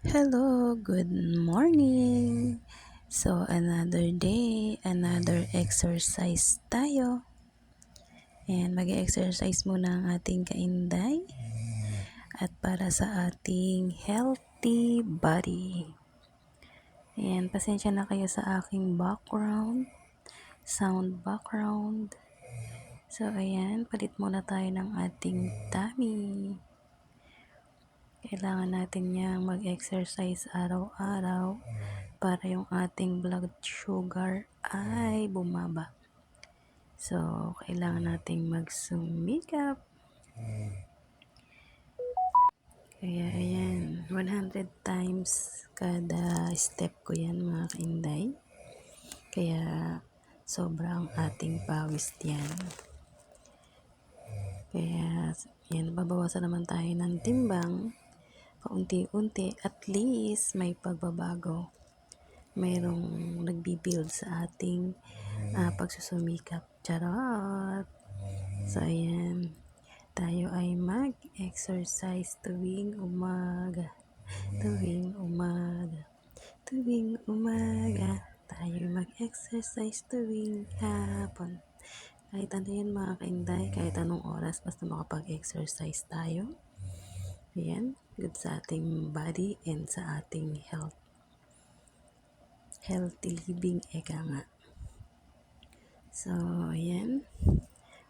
Hello, good morning. So, another day, another exercise tayo. And mag-exercise muna ang ating kainday at para sa ating healthy body. And pasensya na kayo sa aking sound background. So, ayan, palit muna tayo ng ating tummy. Kailangan natin niyang mag-exercise araw-araw para yung ating blood sugar ay bumaba. So, kailangan nating magsumikap. Kaya, ayan, 100 times kada step ko yan mga kainday. Kaya, sobrang ating pawis yan. Kaya, yan, babawasan naman tayo ng timbang. Paunti-unti, at least may pagbabago. Mayroong nagbibuild sa ating pagsusumikap. Charot! So, ayan. Tayo ay mag-exercise tuwing umaga. Tuwing umaga. Tuwing umaga. Tayo mag-exercise tuwing hapon. Kahit ano yan mga kainday, kahit anong oras, basta makapag-exercise tayo. Ayan, good sa ating body and sa ating health. Healthy living, eka nga. So, ayan.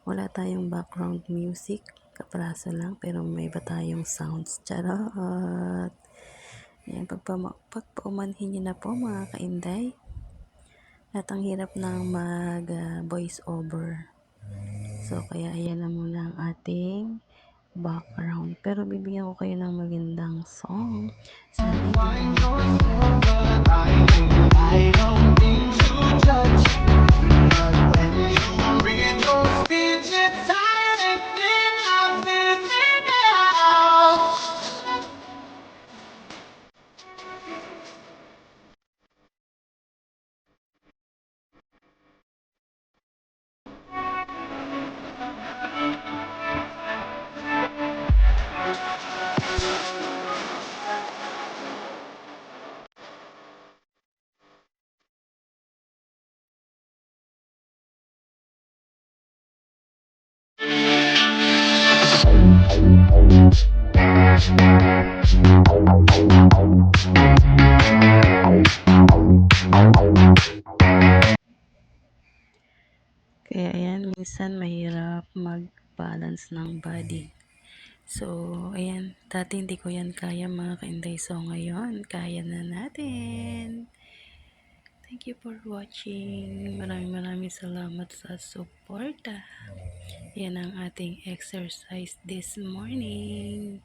Wala tayong background music. Kapraso lang, pero may iba tayong sounds. Charot! Ayan, pagpaumanhin nyo na po mga kainday. At ang hirap ng mag-voice over. So, kaya ayan na muna ang ating background. Pero bibigyan ko kayo ng magandang song. Sana I don't mean to judge, but when you bring those digits out and then I'm living out. Kaya ayan, minsan mahirap mag-balance ng body. So, ayan, dati hindi ko yan kaya mga kainday. So, ngayon, kaya na natin. Thank you for watching. Maraming salamat sa suporta. Yan ang ating exercise this morning.